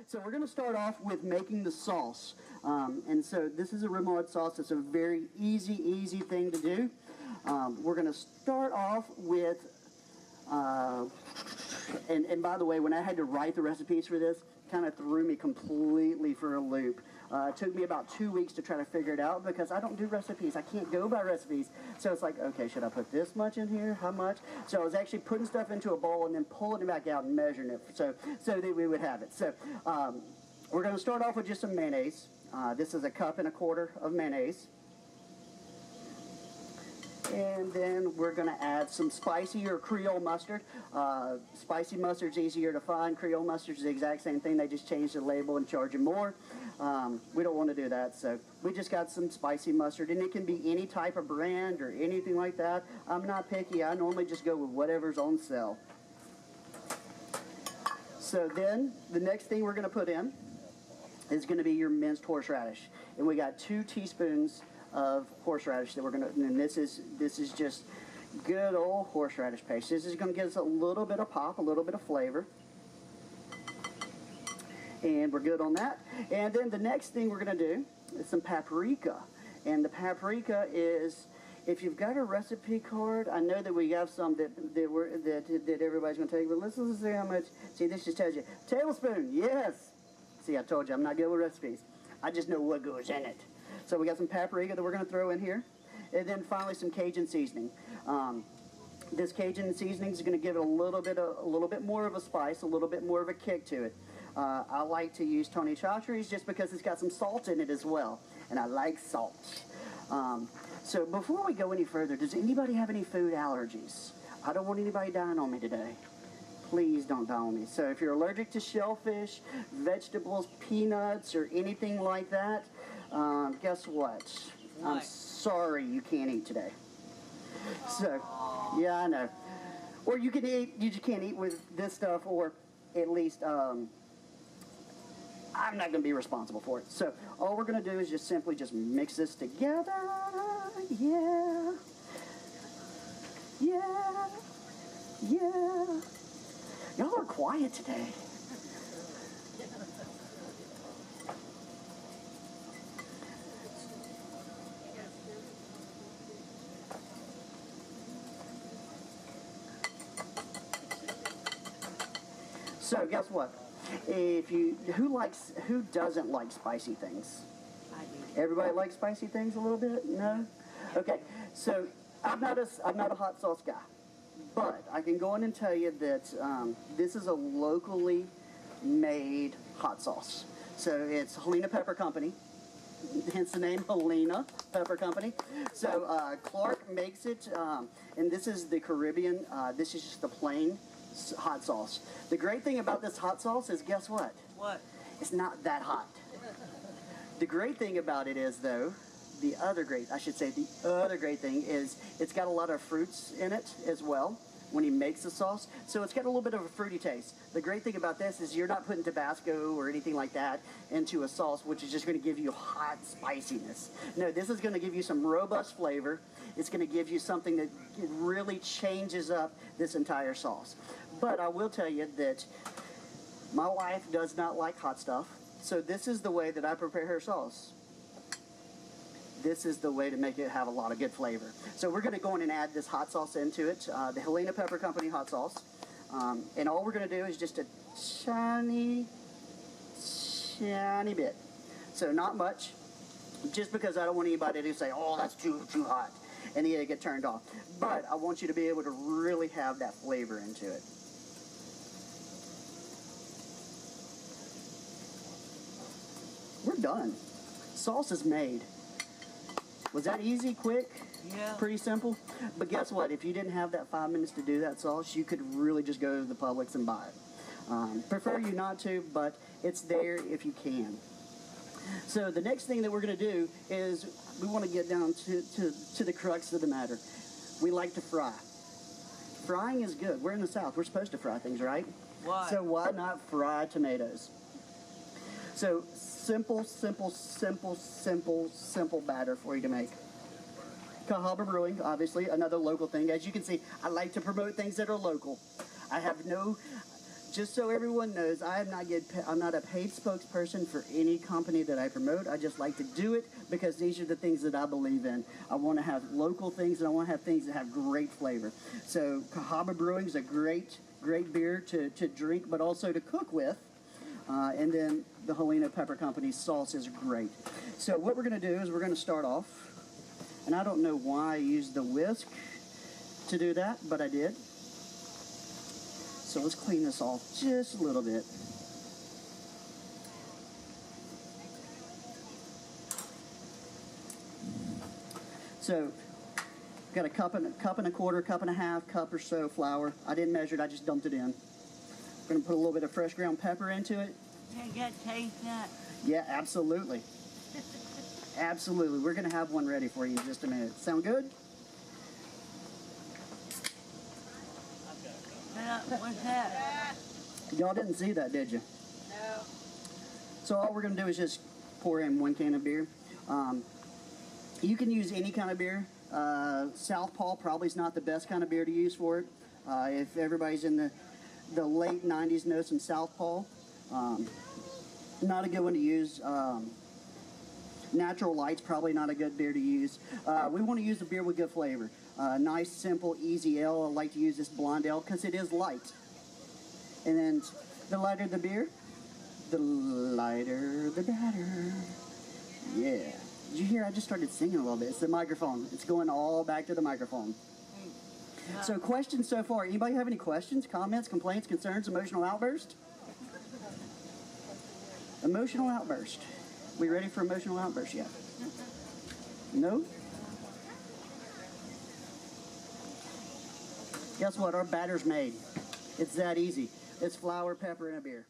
So we're going to start off with making the sauce. And so this is a remoulade sauce. It's a very easy thing to do. We're going to start off with, and by the way, when I had to write the recipes for this, kind of threw me completely for a loop. It took me about 2 weeks to try to figure it out because I don't do recipes. I can't go by recipes. So it's like, okay, should I put this much in here? How much? So I was actually putting stuff into a bowl and then pulling it back out and measuring it so that we would have it. So we're going to start off with just some mayonnaise. This is 1.25 cups of mayonnaise. And then we're going to add some spicy or Creole mustard. Spicy mustard's easier to find. Creole mustard's the exact same thing. They just changed the label and charge you more. We don't want to do that, so we just got some spicy mustard. And it can be any type of brand or anything like that. I'm not picky. I normally just go with whatever's on sale. So then the next thing we're going to put in is going to be your minced horseradish. And we got 2 teaspoons of horseradish that we're going to, and this is just good old horseradish paste. This is going to give us a little bit of pop, a little bit of flavor. And we're good on that. And then the next thing we're going to do is some paprika. And the paprika is, if you've got a recipe card, I know that we have some that everybody's going to tell you, but listen to see how much. See, this just tells you, tablespoon, yes. See, I told you, I'm not good with recipes. I just know what goes in it. So we got some paprika that we're going to throw in here. And then finally some Cajun seasoning. This Cajun seasoning is going to give it a little bit more of a spice, a little bit more of a kick to it. I like to use Tony Chachere's just because it's got some salt in it as well. And I like salt. So before we go any further, does anybody have any food allergies? I don't want anybody dying on me today. Please don't die on me. So if you're allergic to shellfish, vegetables, peanuts, or anything like that, guess what? I'm sorry you can't eat today. So, yeah, I know. Or you can eat, you just can't eat with this stuff, or at least, I'm not going to be responsible for it. So all we're going to do is just simply just mix this together. Yeah. Yeah. Yeah. Y'all are quiet today. So guess what? Who doesn't like spicy things? I do. Everybody likes spicy things a little bit? No? Okay. So I'm not a hot sauce guy. But I can go in and tell you that this is a locally made hot sauce. So it's Helena Pepper Company, hence the name Helena Pepper Company. So Clark makes it, and this is the Caribbean. This is just the plain hot sauce. The great thing about this hot sauce is, guess what? What? It's not that hot. The great thing about it is, though, the other great thing is it's got a lot of fruits in it as well when he makes the sauce. So it's got a little bit of a fruity taste. The great thing about this is you're not putting Tabasco or anything like that into a sauce, which is just going to give you hot spiciness. No, this is going to give you some robust flavor. It's going to give you something that really changes up this entire sauce. But I will tell you that my wife does not like hot stuff. So this is the way that I prepare her sauce. This is the way to make it have a lot of good flavor. So we're going to go in and add this hot sauce into it, the Helena Pepper Company hot sauce. And all we're going to do is just a tiny bit. So not much, just because I don't want anybody to say, oh, that's too hot, and then get turned off. But I want you to be able to really have that flavor into it. We're done. Sauce is made. Was that easy, quick? Yeah. Pretty simple? But guess what? If you didn't have that 5 minutes to do that sauce, you could really just go to the Publix and buy it. Prefer you not to, but it's there if you can. So the next thing that we're going to do is we want to get down to the crux of the matter. We like to fry. Frying is good. We're in the South. We're supposed to fry things, right? Why? So why not fry tomatoes? So simple batter for you to make. Cahaba Brewing, obviously, another local thing. As you can see, I like to promote things that are local. I have no just so everyone knows, I'm not a paid spokesperson for any company that I promote. I just like to do it because these are the things that I believe in. I want to have local things, and I want to have things that have great flavor. So Cahaba Brewing is a great beer to drink, but also to cook with. And then the Helena Pepper Company's sauce is great. So what we're going to do is we're going to start off, and I don't know why I used the whisk to do that, but I did. So let's clean this off just a little bit. So got a cup and a quarter, cup and a half, cup or so flour. I didn't measure it, I just dumped it in. We're gonna put a little bit of fresh ground pepper into it. Can I get a taste that? Yeah, absolutely. Absolutely. We're gonna have one ready for you in just a minute. Sound good? What's that? Y'all didn't see that, did you? No. So all we're gonna do is just pour in 1 can of beer. You can use any kind of beer. Southpaw probably is not the best kind of beer to use for it. If everybody's in the late 90s knows some Southpaw, not a good one to use. Natural Light's probably not a good beer to use. We want to use a beer with good flavor. Nice, simple, easy ale. I like to use this blonde ale because it is light. And then the lighter the beer, the lighter the batter. Yeah. Did you hear? I just started singing a little bit. It's the microphone. It's going all back to the microphone. So questions so far. Anybody have any questions, comments, complaints, concerns, emotional outburst? Emotional outburst. We ready for emotional outburst yet? No? Guess what? Our batter's made. It's that easy. It's flour, pepper, and a beer.